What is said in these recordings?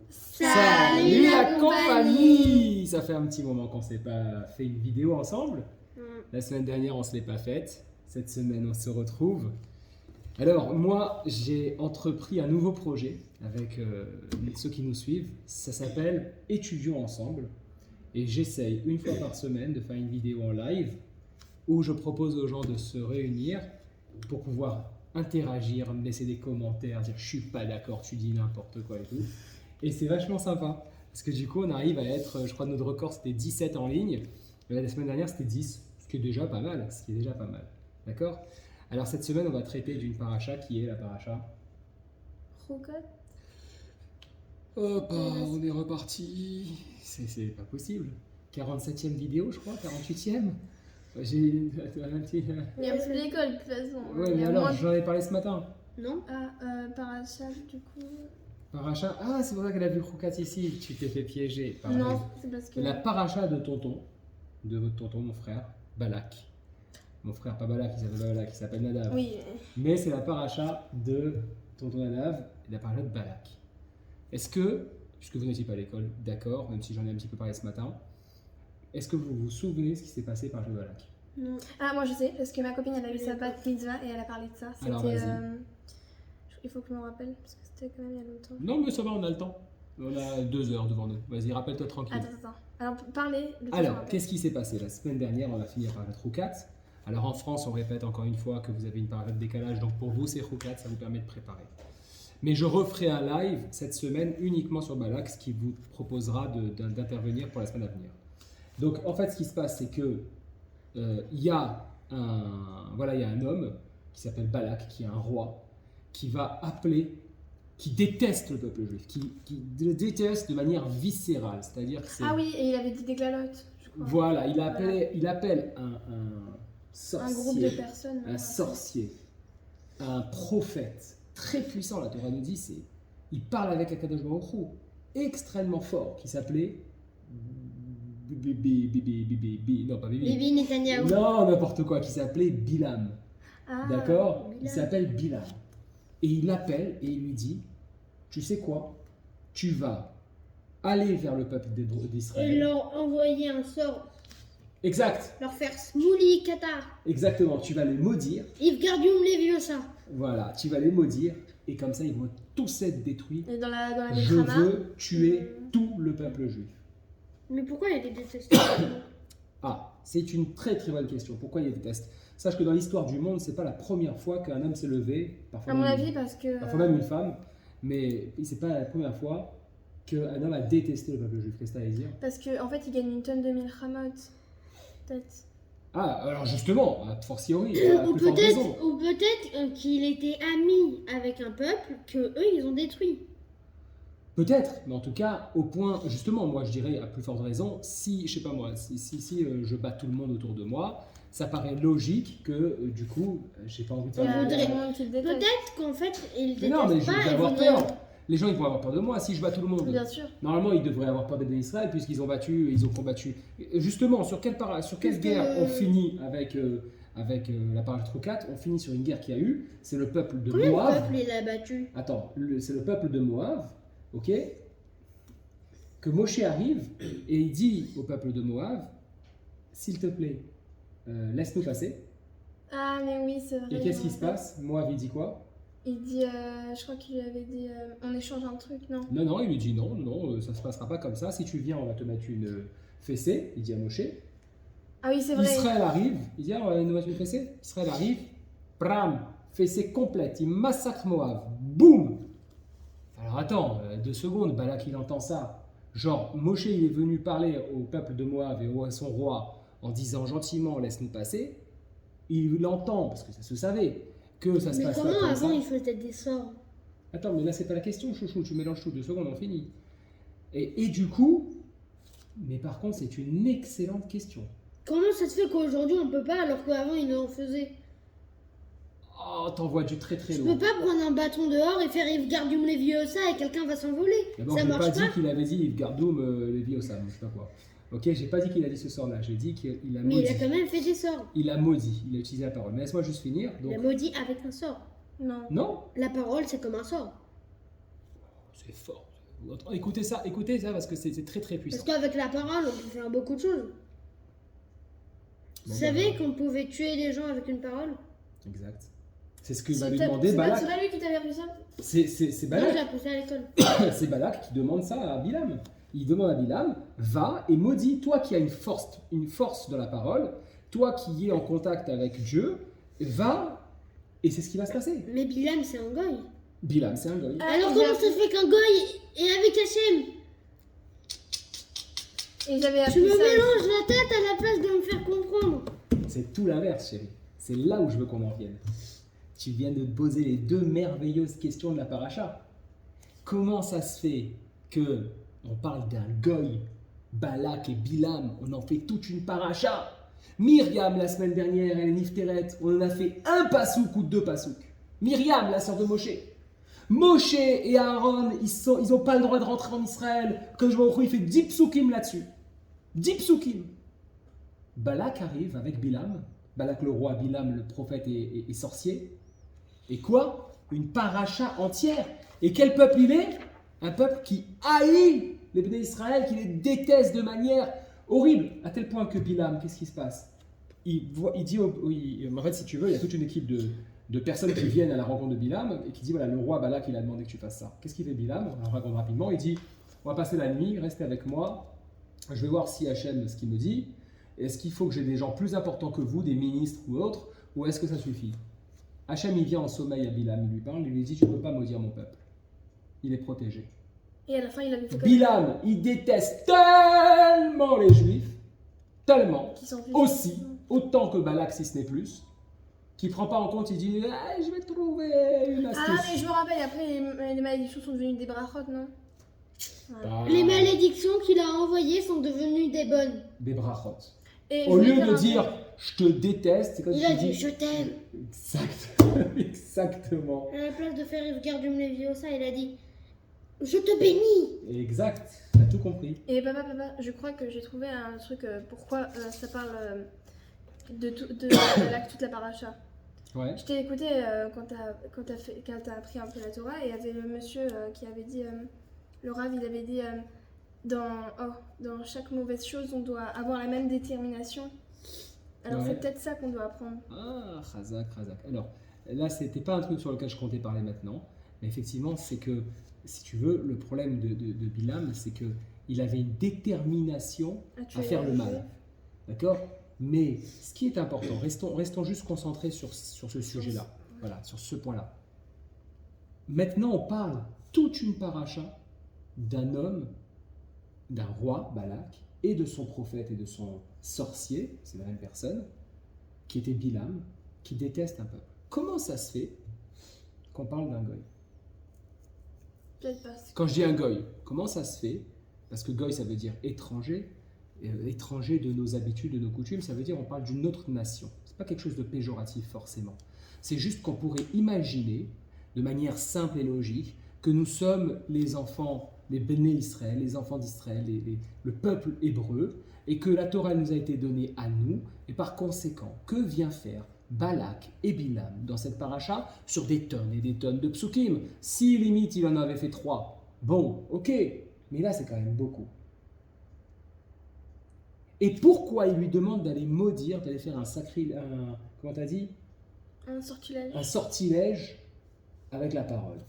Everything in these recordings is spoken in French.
Salut la compagnie! Ça fait un petit moment qu'on ne s'est pas fait une vidéo ensemble. La semaine dernière, on ne se l'est pas faite. Cette semaine, on se retrouve. Alors, moi, j'ai entrepris un nouveau projet avec ceux qui nous suivent. Ça s'appelle Étudions ensemble. Et j'essaye une fois par semaine de faire une vidéo en live où je propose aux gens de se réunir pour pouvoir interagir, me laisser des commentaires, dire je suis pas d'accord, tu dis n'importe quoi et tout. Et c'est vachement sympa parce que du coup on arrive à être, je crois que notre record c'était 17 en ligne, et la semaine dernière c'était 10, ce qui est déjà pas mal, d'accord? Alors cette semaine on va traiter d'une paracha qui est la paracha Rougot. Hop, on est reparti, c'est pas possible. 47e vidéo je crois, 48e. J'ai Il y a plus d'école de toute façon. Ouais, mais alors j'en ai parlé ce matin. Non. Paracha du coup. Paracha, ah c'est pour ça qu'elle a vu Roukat ici, tu t'es fait piéger. Non, c'est parce que. La paracha de tonton, de votre tonton, mon frère, Balak. Mon frère, pas Balak, il s'appelle Balak, il s'appelle Nadav. Oui. Mais c'est la paracha de tonton Nadav et la paracha de Balak. Est-ce que, puisque vous n'étiez pas à l'école, d'accord, même si j'en ai un petit peu parlé ce matin, est-ce que vous vous souvenez ce qui s'est passé par le Balak? Non. Ah, moi je sais, parce que ma copine elle a eu sa bat mitzvah et elle a parlé de ça. Alors, C'était. vas-y. Il faut que je me rappelle, parce que c'était quand même il y a longtemps. Non, mais ça va, on a le temps. On a 2 heures devant nous. Vas-y, rappelle-toi tranquille. Attends. Alors, parlez. Alors, qu'est-ce qui s'est passé? La semaine dernière, on a fini par la Roukat. Alors, en France, on répète encore une fois que vous avez une période de décalage. Donc, pour vous, c'est Roukat, ça vous permet de préparer. Mais je referai un live cette semaine uniquement sur Balak, ce qui vous proposera d'intervenir pour la semaine à venir. Donc, en fait, ce qui se passe, c'est que il y a un homme qui s'appelle Balak, qui est un roi, qui va appeler, qui déteste le peuple juif, qui le déteste de manière viscérale, c'est-à-dire que c'est... Ah oui, et il avait dit des glalotes, je crois. Voilà, il appelle un sorcier, un groupe de personnes. un sorcier, un prophète très puissant, la Torah nous dit, il parle avec Akadosh Baruch Hu, extrêmement fort, qui s'appelait... Non, pas Bibi. Bibi Netanyahu. Non, n'importe quoi, qui s'appelait Bilam. Ah, D'accord? Bilam. Il s'appelle Bilam. Et il l'appelle et il lui dit, tu sais quoi? Tu vas aller vers le peuple Et d'Israël. leur envoyer un sort. Exact, Leur faire Smouli Qatar. exactement. Tu vas les maudire. Yves Gardium Leviosa. Voilà, tu vas les maudire. Et comme ça, ils vont tous être détruits. Et dans la Je Metrama. veux tuer tout le peuple juif. Mais pourquoi il les déteste? Ah, c'est une très très bonne question. Pourquoi il les déteste? Sache que dans l'histoire du monde, c'est pas la première fois qu'un homme s'est levé, parfois À mon même, avis, parce que. parfois même une femme, mais c'est pas la première fois qu'un homme a détesté le peuple juif. Qu'est-ce que tu as à dire? Parce qu'en fait, il gagne une tonne de milchamot. Peut-être. Ah, alors justement, a fortiori, à Ou plus forte raison. peut-être qu'il était ami avec un peuple que eux ils ont détruit. Peut-être, mais en tout cas, au point, justement, moi je dirais à plus forte raison, si, je sais pas moi, si je bats tout le monde autour de moi, ça paraît logique que du coup, j'ai pas envie de Il y faire a de- tout le monde qui le déteste. Peut-être qu'en fait ils Mais non, mais détestent je pas. vais ils avoir vont- peur. Les gens, ils vont avoir peur de moi si je bats tout le monde. Bien sûr. Normalement, ils devraient avoir peur des bénis Israël puisqu'ils ont combattu. Justement, sur quelle Parce guerre que- on finit avec la paracha Roukat? On finit sur une guerre qu'il y a eu. C'est le peuple de Combien de Moab. peuple il a battu? Attends, c'est le peuple de Moab, ok? Que Moshe arrive et il dit au peuple de Moab, s'il te plaît, laisse-nous passer. Ah, mais oui, c'est vrai. Et qu'est-ce qui se passe? Moab, il dit quoi? Il dit, je crois qu'il lui avait dit, on échange un truc, non? Non, il lui dit non, ça se passera pas comme ça. Si tu viens, on va te mettre une fessée, il dit à Moshe. Ah oui, c'est vrai. Israël arrive, il dit, ah, on va nous mettre une fessée. Israël arrive, bram, fessée complète, il massacre Moab, boum. Alors attends, 2 secondes, Balak il entend ça. Genre, Moshe il est venu parler au peuple de Moab et à son roi en disant gentiment, laisse-nous passer. Il l'entend, parce que ça se savait, que ça se Mais passe pas comment comme avant ça. il faisait des sorts? Attends, mais là, c'est pas la question, chouchou, tu mélanges tout, 2 secondes, on finit. Et du coup, mais par contre, c'est une excellente question. Comment ça se fait qu'aujourd'hui on peut pas alors qu'avant ils en faisaient? Oh, t'envoies du très très Tu lourd. peux pas prendre un bâton dehors et faire Yves Gardium Leviosa et quelqu'un va s'envoler. D'abord, Ça j'ai pas marche dit pas. qu'il avait dit Yves Gardoum, Lévi Ossam, je sais pas quoi. Ok, j'ai pas dit qu'il a dit ce sort-là, j'ai dit qu'il a Mais maudit. il a quand même fait des sorts. Il a maudit, il a utilisé la parole. Mais laisse-moi juste finir. Il a Donc... maudit avec un sort. Non. Non, La parole c'est comme un sort. C'est fort. Écoutez ça parce que c'est très très puissant. Parce qu'avec la parole, on peut faire beaucoup de choses. Vous savez qu'on pouvait tuer les gens avec une parole? Exact. C'est ce qu'il va lui demander Balak. C'est pas lui qui t'avait appris ça? C'est Moi, j'ai Balak. appris ça à l'école. C'est Balak qui demande ça à Bilam. Il demande à Bilam, va et maudis, toi qui as une force dans la parole, toi qui es en contact avec Dieu, va, et c'est ce qui va se passer. Mais Bilam, c'est un goy. Bilam, c'est un goy. Alors comment ça se fait qu'un goy est avec Hachem? Et j'avais Tu appris me ça. mélanges la tête à la place de me faire comprendre. C'est tout l'inverse, chérie. C'est là où je veux qu'on en vienne. Tu viens de poser les deux merveilleuses questions de la paracha. Comment ça se fait que on parle d'un goy, Balak et Bilam, on en fait toute une paracha? Myriam, la semaine dernière, elle est Nifteret, on en a fait un pasouk ou deux pasouks. Myriam, la sœur de Moshe. Moshe et Aaron, ils n'ont pas le droit de rentrer en Israël. Quand je vois il fait 10 psukim là-dessus. 10 psukim. Balak arrive avec Bilam. Balak le roi, Bilam le prophète et sorcier. Et quoi? Une paracha entière. Et quel peuple il est? Un peuple qui haït les Bnei Israël, qui les déteste de manière horrible. À tel point que Bilam, qu'est-ce qui se passe? Il dit, en fait, si tu veux, il y a toute une équipe de personnes qui viennent à la rencontre de Bilam et qui dit, voilà, le roi Balak, il a demandé que tu fasses ça. Qu'est-ce qu'il fait Bilam? On va raconter rapidement. Il dit, on va passer la nuit, restez avec moi. Je vais voir si Hachem, ce qu'il me dit. Est-ce qu'il faut que j'ai des gens plus importants que vous, des ministres ou autres, ou est-ce que ça suffit? Hachem, il vient en sommeil à Bilam, il lui parle, il lui dit, tu ne peux pas maudire mon peuple. Il est protégé. Et à la fin, il avait fait comme Bilam, il déteste tellement les Juifs, tellement, qui s'en fiche. aussi, autant que Balak, si ce n'est plus, qu'il ne prend pas en compte, il dit, ah, je vais trouver une astuce. Ah, mais je me rappelle, après, les malédictions sont devenues des brachot, non? Ouais. Ah, Les malédictions qu'il a envoyées sont devenues des bonnes. des brachot. Et Au je voulais lieu de un dire, truc. je te déteste, c'est quand Il a tu dit dis, je t'aime. exactement. À la place de faire Yves Gardum Leviosa, il a dit je te bénis. Exact, t'as tout compris. Et papa, je crois que j'ai trouvé un truc, pourquoi ça parle de toute la paracha. Ouais. Je t'ai écouté quand t'as appris un peu la Torah, et il y avait le monsieur qui avait dit, le Rav, il avait dit, dans chaque mauvaise chose, on doit avoir la même détermination. Alors Ouais. c'est peut-être ça qu'on doit apprendre. Ah, Razak. Alors, là, c'était pas un truc sur lequel je comptais parler maintenant, mais effectivement, c'est que, si tu veux, le problème de Bilam, c'est que il avait une détermination Tu à es faire le arrivé. mal. D'accord? Mais ce qui est important, restons juste concentrés sur ce sujet-là. Voilà, sur ce point-là. Maintenant, on parle toute une paracha d'un homme, d'un roi, Balak, et de son prophète et de son sorcier, c'est la même personne, qui était Bilam, qui déteste un peuple. Comment ça se fait qu'on parle d'un goy? Peut-être pas. Quand je dis un goy, comment ça se fait? Parce que goy, ça veut dire étranger, étranger de nos habitudes, de nos coutumes, ça veut dire on parle d'une autre nation. C'est pas quelque chose de péjoratif forcément. C'est juste qu'on pourrait imaginer, de manière simple et logique, que nous sommes les enfants, les Béné Israël, les enfants d'Israël, le peuple hébreu, et que la Torah nous a été donnée à nous, et par conséquent, que vient faire Balak et Bilam dans cette paracha sur des tonnes et des tonnes de psukim? Si limite il en avait fait 3, bon, ok, mais là c'est quand même beaucoup. Et pourquoi il lui demande d'aller maudire, d'aller faire comment t'as dit? Un sortilège. Un sortilège avec la parole.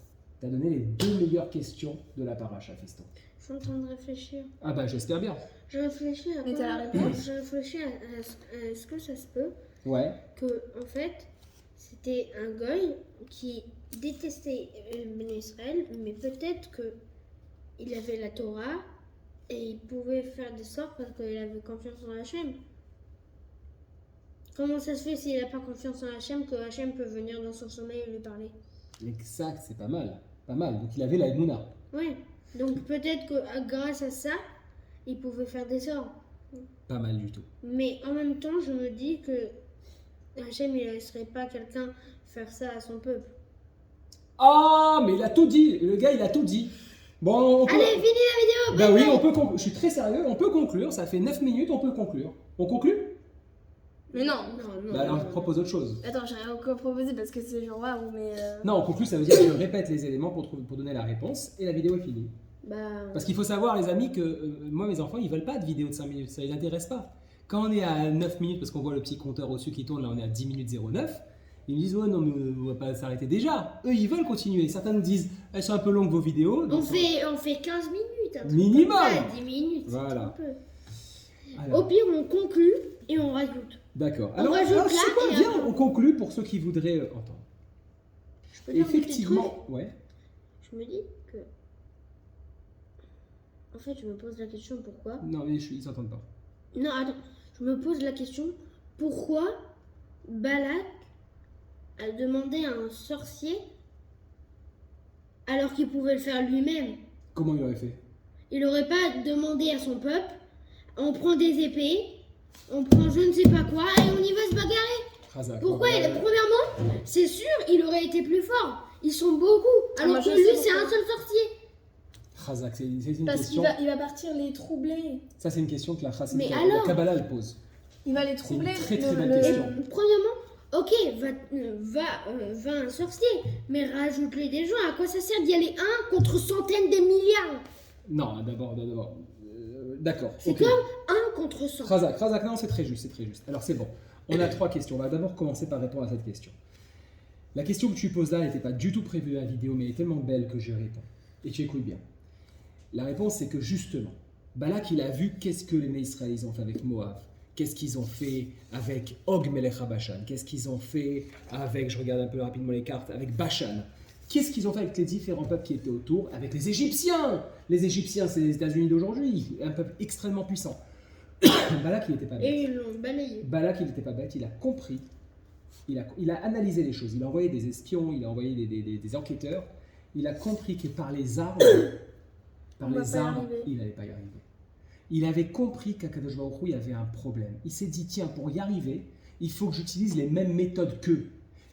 T'as donné les deux meilleures questions de la paracha, fiston. Je suis en train de réfléchir. Ah bah j'espère bien. Je réfléchis à Mais quoi- t'as la réponse? Je réfléchis à est-ce que ça se peut Ouais. que en fait c'était un goy qui détestait Béné Israël, mais peut-être que il avait la Torah et il pouvait faire des sorts parce qu'il avait confiance en Hachem. Comment ça se fait s'il n'a pas confiance en Hachem que Hachem peut venir dans son sommeil et lui parler? Exact, c'est pas mal. Pas mal. Donc il avait la Emouna. Oui. Donc peut-être que grâce à ça, il pouvait faire des sorts. Pas mal du tout. Mais en même temps, je me dis que Hachem, il ne laisserait pas quelqu'un faire ça à son peuple. Ah, mais il a tout dit. Le gars, il a tout dit. Bon, on peut... Allez, finis la vidéo. Bah bye oui, bye. on peut conclure. Je suis très sérieux. On peut conclure. Ça fait 9 minutes, on peut conclure. On conclut? Mais non. Bah alors je propose autre chose. Attends, j'ai rien encore proposé parce que c'est genre waouh, mais. Non, en conclu, ça veut dire que je répète les éléments pour donner la réponse et la vidéo est finie. Bah, Parce qu'il faut savoir, les amis, que moi, mes enfants, ils veulent pas de vidéo de 5 minutes, ça les intéresse pas. Quand on est à 9 minutes, parce qu'on voit le petit compteur au-dessus qui tourne, là on est à 10 minutes 09, ils me disent, ouais, non, mais on va pas s'arrêter déjà. Eux, ils veulent continuer. Certains nous disent, elles sont un peu longues vos vidéos. on donc fait 15 minutes. un truc Minimum. comme ça, 10 minutes. c'est Voilà. trop peu. Alors, Au pire, on conclut et on rajoute. d'accord. on Alors, rajoute je sais là pas, et viens, après- on conclut pour ceux qui voudraient entendre. Je peux dire un petit truc. Effectivement, ouais. Je me dis que. En fait, je me pose la question pourquoi. Non, mais ils s'entendent pas. Non, attends. Je me pose la question pourquoi Balak a demandé à un sorcier alors qu'il pouvait le faire lui-même. Comment il aurait fait? Il n'aurait pas demandé à son peuple on prend des épées, on prend je ne sais pas quoi et on y va se bagarrer. Razak. Pourquoi Premièrement, c'est sûr, il aurait été plus fort. Ils sont beaucoup. Ah, Alors moi, que je lui, sais c'est un pourquoi. seul sorcier. Razak, c'est une Parce question. il va partir les troubler. Ça, c'est une question que la Chassidut, Mais la alors Kabbalah, elle pose. Il va les une troubler. très, très belle Et question. premièrement, ok, va un sorcier, mais rajoute-les des gens. À quoi ça sert d'y aller un contre centaines de milliards? Non, d'abord. D'accord. C'est ok. comme un contre 100. Razak, non, c'est très juste, c'est très juste. Alors, c'est bon. On a 3 questions. On va d'abord commencer par répondre à cette question. La question que tu poses là n'était pas du tout prévue à la vidéo, mais elle est tellement belle que je réponds. Et tu écoutes bien. La réponse, c'est que justement, Balak, il a vu qu'est-ce que les Israélites ont fait avec Moab. Qu'est-ce qu'ils ont fait avec Og Melech HaBashan? Qu'est-ce qu'ils ont fait avec, je regarde un peu rapidement les cartes, avec Bashan? Qu'est-ce qu'ils ont fait avec les différents peuples qui étaient autour? Avec les Égyptiens! Les Égyptiens, c'est les États-Unis d'aujourd'hui, un peuple extrêmement puissant. Balak, il n'était pas bête. Et ils l'ont balayé. Balak, il n'était pas bête, il a compris, il a analysé les choses, il a envoyé des espions, il a envoyé des enquêteurs, il a compris que par les armes, On va pas y arriver. il n'allait pas y arriver. Il avait compris qu'à Kadosh Baruch Hu, il y avait un problème. Il s'est dit, tiens, pour y arriver, il faut que j'utilise les mêmes méthodes qu'eux.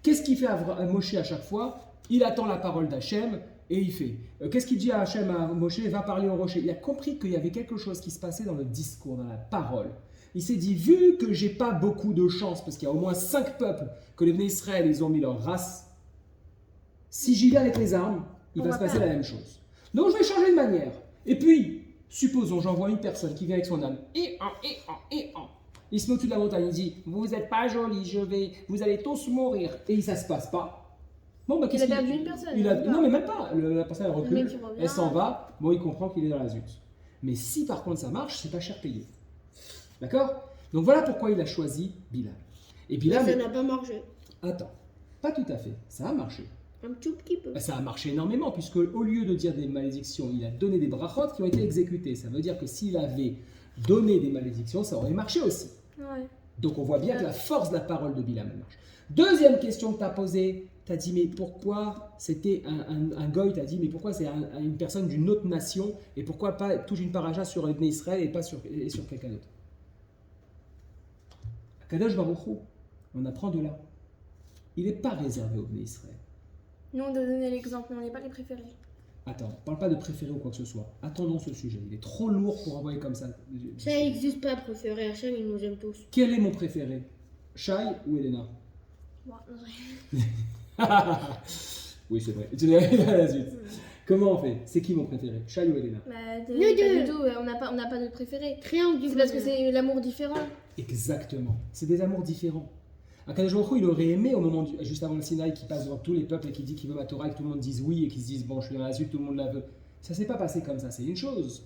Qu'est-ce qu'il fait à Moshe à chaque fois? Il attend la parole d'Hachem et il fait. Qu'est-ce qu'il dit à Hachem, à Moshe? Va parler au rocher. Il a compris qu'il y avait quelque chose qui se passait dans le discours, dans la parole. Il s'est dit, vu que j'ai pas beaucoup de chance, parce qu'il y a au moins 5 peuples que les Bnei Israël, ils ont mis leur race, si j'y vais avec les armes, il On va va se passer pas. la même chose. Donc je vais changer de manière. Et puis, supposons, j'envoie une personne qui vient avec son âme. Il se met au-dessus de la montagne, il dit, vous n'êtes pas jolis, vous allez tous mourir. Et ça se passe pas. Bon, bah, Il qu'est-ce a qu'il- perdu une personne. il a- même pas. Non, mais même pas. La personne elle Le recule, mec, il revient. elle s'en va. Bon, il comprend qu'il est dans la zut. Mais si par contre ça marche, c'est pas cher payé. D'accord? Donc voilà pourquoi il a choisi Bilal. Et Mais Bilal, ça n'a pas marché. attends, pas tout à fait. Ça a marché. Un tout petit peu. Ça a marché énormément, puisque au lieu de dire des malédictions, il a donné des brachot qui ont été exécutées. Ça veut dire que s'il avait donné des malédictions, ça aurait marché aussi. Ouais. Donc on voit bien que la force de la parole de Bilam elle marche. Deuxième question que tu as posée, tu as dit mais pourquoi c'était un goy, tu as dit mais pourquoi c'est une personne d'une autre nation et pourquoi pas touche une paracha sur l'Ibn Israël et pas sur quelqu'un d'autre. Kadosh Baruch Hu, on apprend de là. Il n'est pas réservé au Ibn Israël. Nous, on doit donner l'exemple, mais on n'est pas les préférés. Attends, parle pas de préféré ou quoi que ce soit. Attendons ce sujet. Il est trop lourd pour envoyer comme ça. Ça n'existe pas, préféré Hachem, ils nous aiment tous. Quel est mon préféré? Shai ou Elena? Bon, ouais. Oui, c'est vrai. Tu l'as la suite. Comment on fait? C'est qui mon préféré? Shai ou Elena? Bah, Nous pas deux. du tout, on n'a pas de préféré. Triangle du C'est parce que bonheur. c'est l'amour différent. Exactement. C'est des amours différents. Akadosh Baruch Hu, il aurait aimé au moment juste avant le Sinaï qui passe devant tous les peuples et qui dit qu'il veut ma Torah et que tout le monde dise oui et qu'ils se disent bon je suis dans la suite, tout le monde la veut. Ça s'est pas passé comme ça, c'est une chose.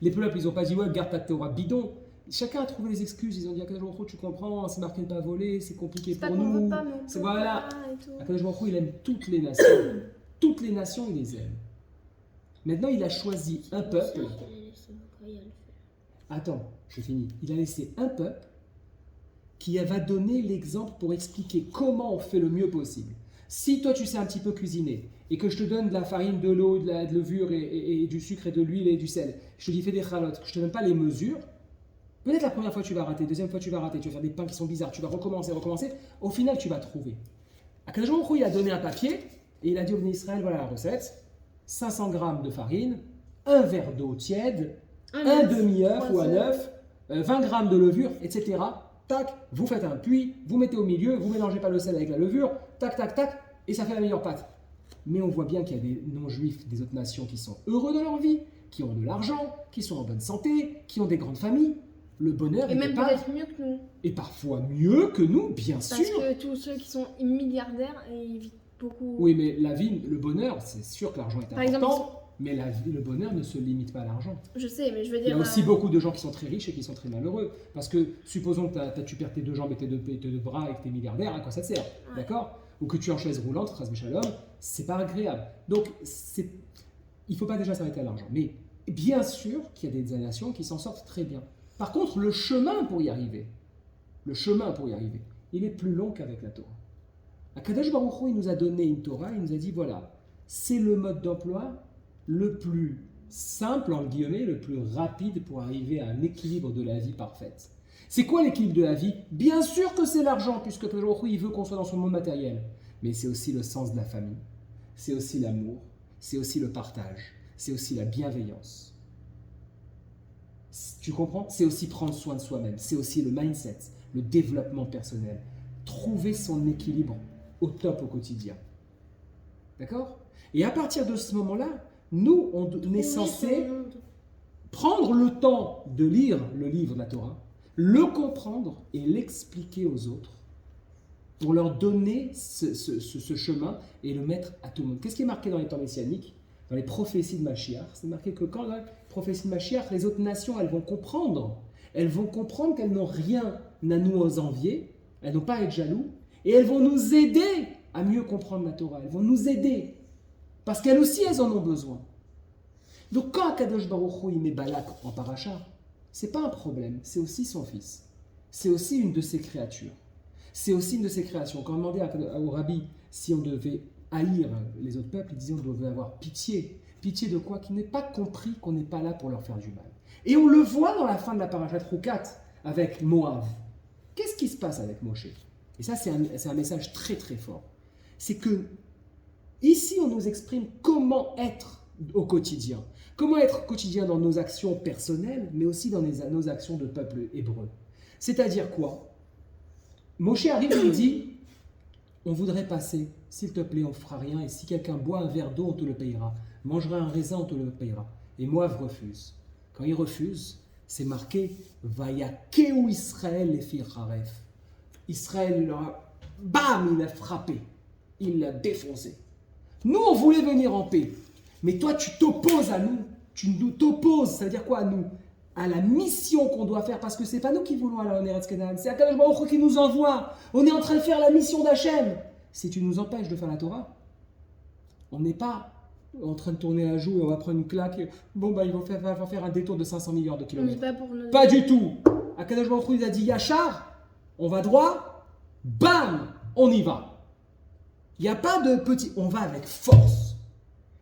Les peuples ils ont pas dit ouais garde ta Torah bidon. Chacun a trouvé des excuses, ils ont dit Akadosh Baruch Hu tu comprends, c'est marqué de pas voler, c'est compliqué C'est pas pour qu'on nous. veut pas, mais on C'est peut voilà. pas et tout. Akadosh Baruch Hu, il aime toutes les nations. Toutes les nations il les aime. Maintenant il a choisi un peuple. Attends, je finis. Il a laissé un peuple qui va donner l'exemple pour expliquer comment on fait le mieux possible. Si toi tu sais un petit peu cuisiner et que je te donne de la farine, de l'eau, de la levure et du sucre et de l'huile et du sel, je te dis fais des chalotes, que je te donne pas les mesures, peut-être la première fois tu vas rater, deuxième fois tu vas rater, tu vas faire des pains qui sont bizarres, tu vas recommencer, au final tu vas trouver. Akadosh Baruch Hu, il a donné un papier et il a dit au Bnei Israël, voilà la recette, 500 grammes de farine, un verre d'eau tiède, un demi-œuf ou un œuf, 20 grammes de levure, etc. tac, vous faites un puits, vous mettez au milieu, vous mélangez pas le sel avec la levure, tac, tac, tac, et ça fait la meilleure pâte. Mais on voit bien qu'il y a des non-juifs des autres nations qui sont heureux dans leur vie, qui ont de l'argent, qui sont en bonne santé, qui ont des grandes familles. Le bonheur Et est même pas... peut-être mieux que nous. Et parfois mieux que nous, bien Parce sûr. que tous ceux qui sont milliardaires, ils vivent beaucoup. Oui, mais la vie, le bonheur, c'est sûr que l'argent est Par important, exemple, mais le bonheur ne se limite pas à l'argent. je sais, mais je veux Il y dire. a aussi beaucoup de gens qui sont très riches et qui sont très malheureux. Parce que supposons que tu perds tes 2 jambes et tes 2 bras et que tu es milliardaire, à quoi ça te sert? Ouais. D'accord? Ou que tu es en chaise roulante, Ras Shalom, c'est pas agréable. Donc, il ne faut pas déjà s'arrêter à l'argent. Mais bien sûr qu'il y a des nations qui s'en sortent très bien. Par contre, le chemin pour y arriver, il est plus long qu'avec la Torah. Akadosh Baruch Hu, il nous a donné une Torah, il nous a dit voilà, c'est le mode d'emploi le plus simple, en guillemets, le plus rapide pour arriver à un équilibre de la vie parfaite. C'est quoi l'équilibre de la vie? Bien sûr que c'est l'argent, puisque Akadosh Baruch Hu, il veut qu'on soit dans son monde matériel. Mais c'est aussi le sens de la famille, c'est aussi l'amour, c'est aussi le partage, c'est aussi la bienveillance. Tu comprends? C'est aussi prendre soin de soi-même, c'est aussi le mindset, le développement personnel. Trouver son équilibre au top au quotidien. D'accord? Et à partir de ce moment-là, nous, on est censé prendre le temps de lire le livre de la Torah, le comprendre et l'expliquer aux autres pour leur donner ce chemin et le mettre à tout le monde. Qu'est-ce qui est marqué dans les temps messianiques? Dans les prophéties de Mashiach, c'est marqué que quand dans les prophéties de Mashiach, les autres nations, elles vont comprendre qu'elles n'ont rien à nous envier, elles n'ont pas à être jaloux, et elles vont nous aider à mieux comprendre la Torah, elles vont nous aider, parce qu'elles aussi, elles en ont besoin. Donc quand Akadosh Baruch Hu, il met Balak en paracha, c'est pas un problème, c'est aussi son fils, c'est aussi une de ses créatures, c'est aussi une de ses créations. Quand on demandait au Rabbi si on devait haïr les autres peuples, il disait on devait avoir pitié. Pitié de quoi? Qu'ils n'aient pas compris qu'on n'est pas là pour leur faire du mal. Et on le voit dans la fin de la parashat Roukat avec Moab. Qu'est-ce qui se passe avec Moshe? Et ça, c'est un message très très fort. C'est que ici, on nous exprime comment être au quotidien. Comment être au quotidien dans nos actions personnelles, mais aussi dans nos actions de peuple hébreu. C'est-à-dire quoi? Moshe arrive et il dit on voudrait passer, s'il te plaît, on ne fera rien, et si quelqu'un boit un verre d'eau, on te le payera. Mangera un raisin, on te le payera. Et Moab refuse. Quand il refuse, c'est marqué Vayakeu Israël les filles Haref. Israël, bam, il l'a frappé, il l'a défoncé. Nous, on voulait venir en paix, mais toi, tu t'opposes à nous. Tu nous t'opposes, ça veut dire quoi à nous? À la mission qu'on doit faire, parce que c'est pas nous qui voulons aller en Eretz Canaan, c'est Akadosh Baruch Hu qui nous envoie. On est en train de faire la mission d'Hachem. Si tu nous empêches de faire la Torah, on n'est pas en train de tourner la joue et on va prendre une claque. Bon, bah, ils vont faire un détour de 500 milliards de kilomètres. Pas du tout. Akadosh Baruch Hu, il a dit Yachar, on va droit, bam, on y va. Il n'y a pas de petit, on va avec force.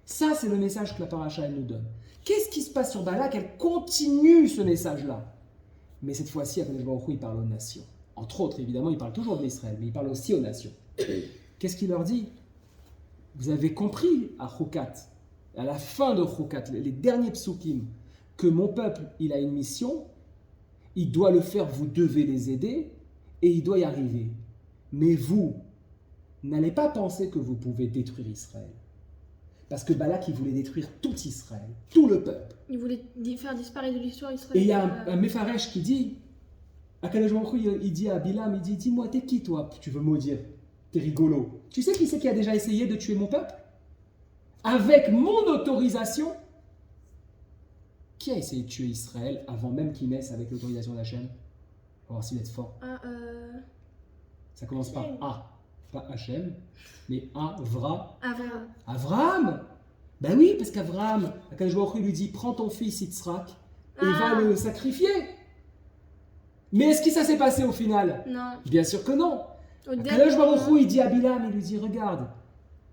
Ça, c'est le message que la paracha elle nous donne. Qu'est-ce qui se passe sur Balak? Elle continue ce message-là. Mais cette fois-ci, Akadosh Baruch Hu, il parle aux nations. Entre autres, évidemment, il parle toujours d'Israël, mais il parle aussi aux nations. Qu'est-ce qu'il leur dit? Vous avez compris à Roukat, à la fin de Roukat, les derniers psukim, que mon peuple, il a une mission, il doit le faire, vous devez les aider, et il doit y arriver. Mais vous, n'allez pas penser que vous pouvez détruire Israël. Parce que Balak, il voulait détruire tout Israël, tout le peuple. Il voulait faire disparaître de l'histoire Israël. Et il y a un Mefaresh qui dit, Akadosh Baruch Hu, il dit à Bilam, il dit, dis-moi, t'es qui toi? Tu veux maudire? T'es rigolo. Tu sais qui c'est qui a déjà essayé de tuer mon peuple? Avec mon autorisation? Qui a essayé de tuer Israël avant même qu'il naisse avec l'autorisation d'Hachem? On va voir s'il est fort. Ça commence par A. Pas Hachem, mais Avraham. Ben oui, parce qu'Avraham, Akadosh Baruch Hu lui dit, prends ton fils Yitzhak et va le sacrifier. Mais est-ce que ça s'est passé au final? Non. Bien sûr que non. Akadosh Baruch Hu, il dit à Bilam, il lui dit, regarde,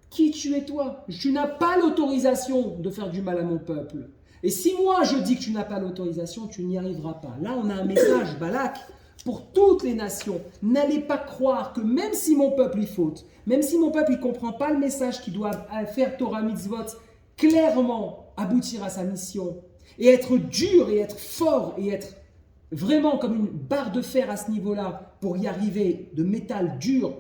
qui tu es toi? Tu n'as pas l'autorisation de faire du mal à mon peuple. Et si moi je dis que tu n'as pas l'autorisation, tu n'y arriveras pas. Là, on a un message, Balak, pour toutes les nations. N'allez pas croire que même si mon peuple y faute, même si mon peuple ne comprend pas le message qu'il doit faire Torah Mitzvot, clairement aboutir à sa mission, et être dur, et être fort, et être vraiment comme une barre de fer à ce niveau-là pour y arriver, de métal dur,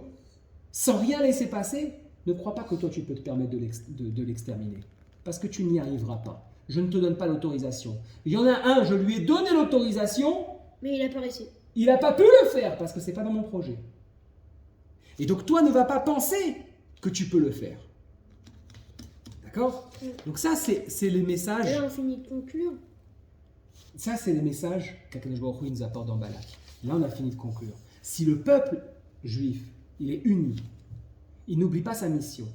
sans rien laisser passer, ne crois pas que toi tu peux te permettre de l'exterminer. Parce que tu n'y arriveras pas. Je ne te donne pas l'autorisation. Il y en a un, je lui ai donné l'autorisation, Mais il a pas réussi. il n'a pas pu le faire parce que ce n'est pas dans mon projet. Et donc toi ne vas pas penser que tu peux le faire. D'accord? Donc ça c'est les messages. Et là, on finit de conclure. Ça, c'est les messages qu'Akadosh Baruch Hu nous apporte dans Balak. Là, on a fini de conclure. Si le peuple juif, il est uni, il n'oublie pas sa mission,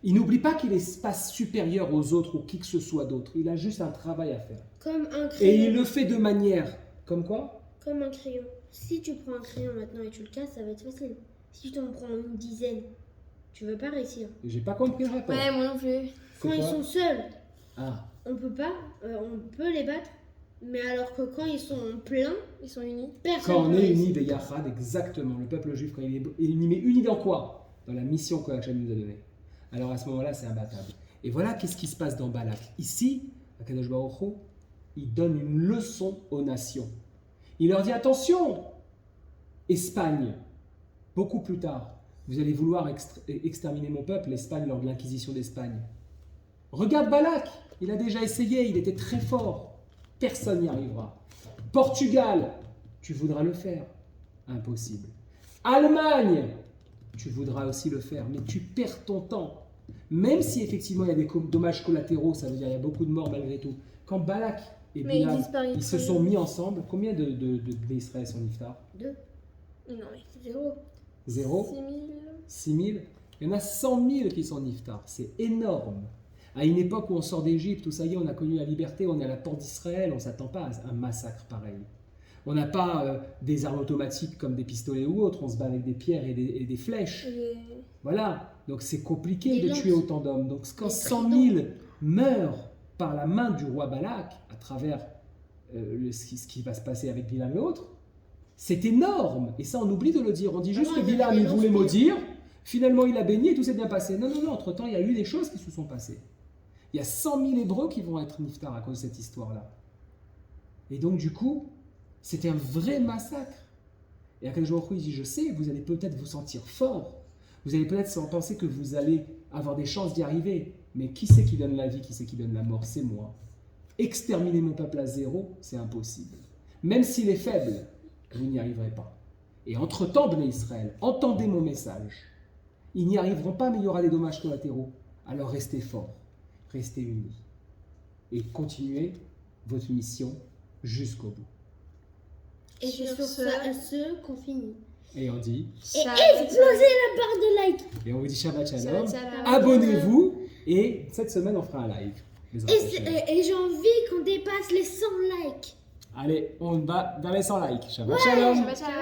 il n'oublie pas qu'il est pas supérieur aux autres ou qui que ce soit d'autre, il a juste un travail à faire. Comme un Et crayon. il le fait de manière, comme quoi? Comme un crayon. Si tu prends un crayon maintenant et tu le casses, ça va être facile. Si tu en prends une dizaine, tu vas pas réussir. J'ai pas compris le rapport. Ouais, moi non plus. Quand C'est ils quoi? sont seuls, Ah, on peut pas, on peut les battre. Mais alors que quand ils sont pleins, Ils sont unis. personne quand on ne est réussit. unis des Yachad, exactement, le peuple juif, quand il est uni, mais uni dans quoi? Dans la mission que Hachem nous a donnée. Alors à ce moment-là, c'est imbattable. Et voilà qu'est-ce qui se passe dans Balak. Ici, Akadosh Baruch Hu, il donne une leçon aux nations. Il leur dit attention, Espagne, beaucoup plus tard, vous allez vouloir exterminer mon peuple, l'Espagne, lors de l'inquisition d'Espagne. Regarde Balak, il a déjà essayé, il était très fort. Personne n'y arrivera. Portugal, tu voudras le faire. Impossible. Allemagne, tu voudras aussi le faire, mais tu perds ton temps. Même si effectivement il y a des dommages collatéraux, ça veut dire il y a beaucoup de morts malgré tout. Quand Balak et Mais Bilam, ils disparaissent. ils se sont mis ensemble, combien d'Israël sont niftar? 2, Non, mais 0. 0? 6 000. 6 000? Il y en a 100 000 qui sont niftar. C'est énorme. À une époque où on sort d'Égypte, où ça y est, on a connu la liberté, on est à la porte d'Israël, on ne s'attend pas à un massacre pareil. On n'a pas des armes automatiques comme des pistolets ou autres, on se bat avec des pierres et des flèches. Voilà, donc c'est compliqué Des de tuer lances. autant d'hommes. Donc quand Des 100 000 meurent par la main du roi Balak, à travers ce qui va se passer avec Bilam et autres, c'est énorme. Et ça, on oublie de le dire. On dit juste Ah que ouais, Bilam, mais il non, voulait c'est- maudire, finalement il a béni et tout s'est bien passé. Non, non, non, entre-temps, il y a eu des choses qui se sont passées. Il y a 100 000 Hébreux qui vont être niftar à cause de cette histoire-là. Et donc, du coup, c'était un vrai massacre. Et Akadosh Baruch Hu, il dit, je sais, vous allez peut-être vous sentir fort. Vous allez peut-être penser que vous allez avoir des chances d'y arriver. Mais qui c'est qui donne la vie, qui c'est qui donne la mort? C'est moi. Exterminer mon peuple à zéro, c'est impossible. Même s'il est faible, vous n'y arriverez pas. Et entre-temps, Bnei Israël, entendez mon message. Ils n'y arriveront pas, mais il y aura des dommages collatéraux. Alors restez forts, restez unis. Et continuez votre mission jusqu'au bout. Et c'est sur ce qu'on finit. Et on dit, Et explosez la barre de like. et on vous dit Shabbat Shalom. Shabbat Shalom. Abonnez-vous. Et cette semaine, on fera un live. Les enfants, Et j'ai envie qu'on dépasse les 100 likes. Allez, on va vers les 100 likes. Shabbat Shalom. Shabbat Shalom.